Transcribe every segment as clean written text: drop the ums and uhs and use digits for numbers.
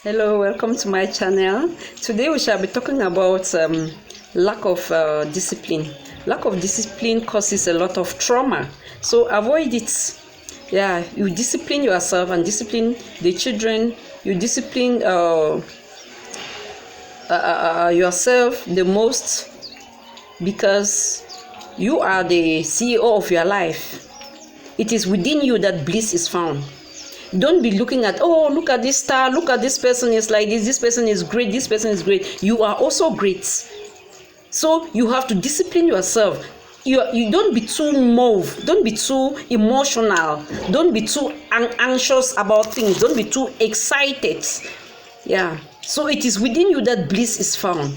Hello, welcome to my channel. Today we shall be talking about lack of discipline. Lack of discipline causes a lot of trauma, so avoid it. Yeah, you discipline yourself and discipline the children. You discipline yourself the most, because you are the CEO of your life. It is within you that bliss is found. Don't be looking at, oh, look at this star, look at this person is like this person is great, this person is great. You are also great. So you have to discipline yourself. You don't be too moved, don't be too emotional, don't be too anxious about things, don't be too excited. Yeah. So it is within you that bliss is found.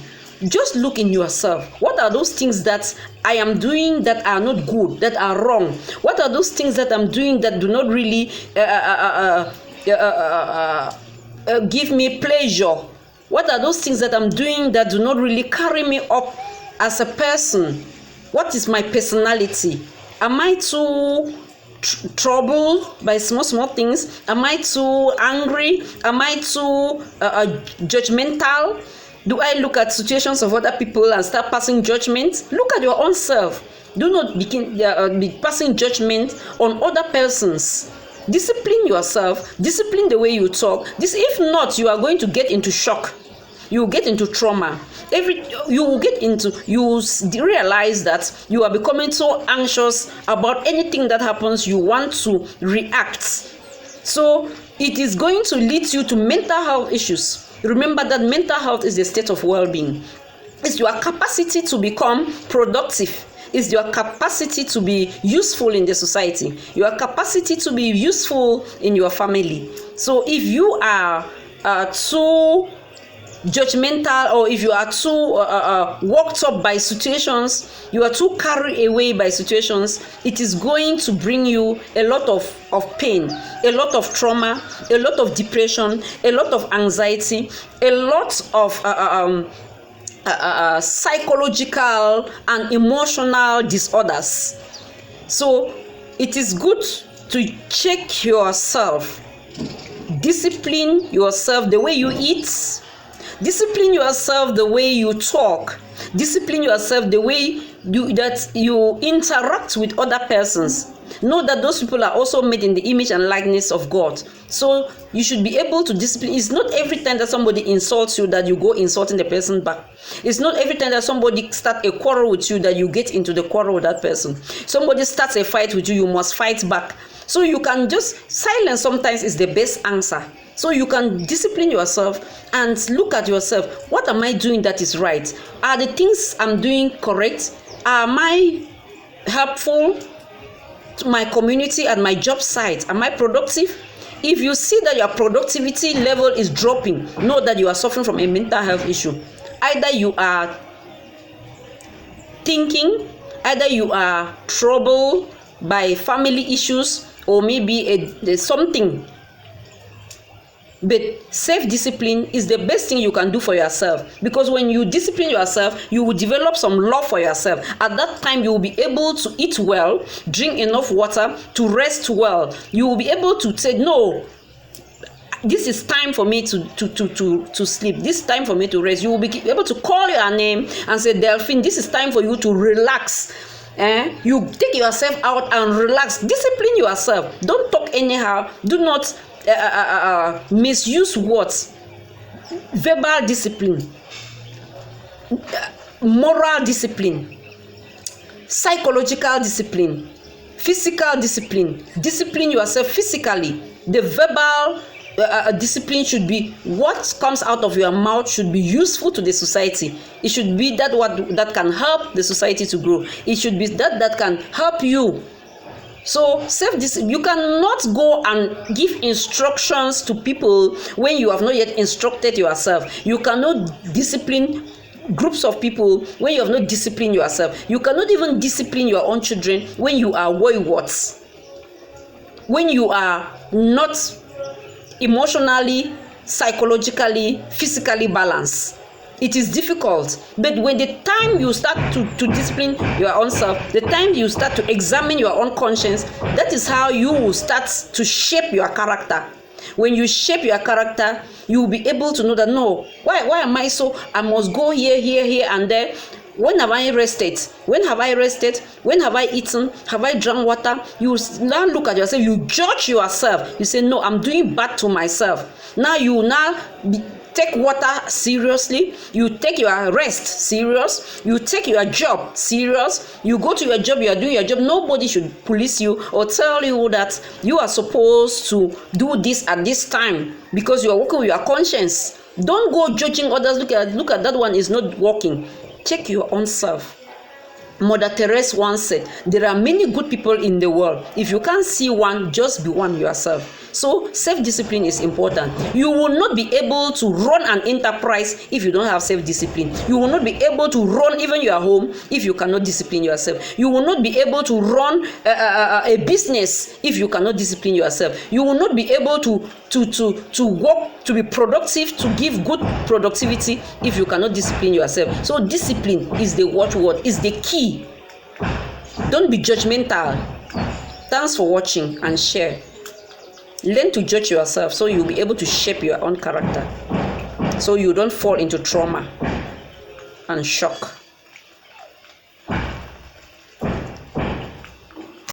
Just look in yourself. What are those things that I am doing that are not good, that are wrong? What are those things that I'm doing that do not really give me pleasure? What are those things that I'm doing that do not really carry me up as a person? What is my personality? Am I too troubled by small things? Am I too angry? Am I too judgmental? Do I look at situations of other people and start passing judgment? Look at your own self. Do not be passing judgment on other persons. Discipline yourself. Discipline the way you talk. If not, you are going to get into shock. You will get into trauma. You will realize that you are becoming so anxious about anything that happens. You want to react. So it is going to lead you to mental health issues. Remember that mental health is a state of well-being. It's your capacity to become productive. It's your capacity to be useful in the society. Your capacity to be useful in your family. So if you are too judgmental, or if you are too worked up by situations, you are too carried away by situations, it is going to bring you a lot of pain, a lot of trauma, a lot of depression, a lot of anxiety, a lot of psychological and emotional disorders. So it is good to check yourself. Discipline yourself the way you eat. Discipline yourself the way you talk. Discipline yourself the way you interact with other persons. Know that those people are also made in the image and likeness of God. So you should be able to discipline. It's not every time that somebody insults you that you go insulting the person back. It's not every time that somebody starts a quarrel with you that you get into the quarrel with that person. Somebody starts a fight with you, you must fight back. So you can just silence sometimes is the best answer. So you can discipline yourself and look at yourself. What am I doing that is right? Are the things I'm doing correct? Am I helpful to my community and my job site? Am I productive? If you see that your productivity level is dropping, know that you are suffering from a mental health issue. Either you are thinking, either you are troubled by family issues, or maybe there's something. But self-discipline is the best thing you can do for yourself, because when you discipline yourself, you will develop some love for yourself. At that time, you will be able to eat well, drink enough water, to rest well. You will be able to say, no, this is time for me to sleep. This is time for me to rest. You will be able to call your name and say, Delphine, this is time for you to relax. You take yourself out and relax. Discipline yourself. Don't talk anyhow. Do not misuse words. Verbal discipline, moral discipline, psychological discipline, physical discipline. Discipline yourself physically. The verbal discipline should be what comes out of your mouth should be useful to the society. It should be that can help the society to grow. It should be that can help you. So self-discipline, you cannot go and give instructions to people when you have not yet instructed yourself. You cannot discipline groups of people when you have not disciplined yourself. You cannot even discipline your own children when you are waywards, when you are not emotionally, psychologically, physically balanced. It is difficult, but when the time you start to discipline your own self, the time you start to examine your own conscience, that is how you will start to shape your character. When you shape your character, you will be able to know that, no, why am I so, I must go here, and there. When have I rested? When have I rested? When have I eaten? Have I drunk water? You now look at yourself, you judge yourself. You say, no, I'm doing bad to myself. Now you take water seriously. You take your rest serious. You take your job serious. You go to your job, you are doing your job. Nobody should police you or tell you that you are supposed to do this at this time because you are working with your conscience. Don't go judging others. Look at that one is not working. Check your own self. Mother Teresa once said, there are many good people in the world. If you can't see one, just be one yourself. So self-discipline is important. You will not be able to run an enterprise if you don't have self-discipline. You will not be able to run even your home if you cannot discipline yourself. You will not be able to run a business if you cannot discipline yourself. You will not be able to work, to be productive, to give good productivity if you cannot discipline yourself. So discipline is the watchword, is the key. Don't be judgmental. Thanks for watching and share. Learn to judge yourself so you'll be able to shape your own character, so you don't fall into trauma and shock.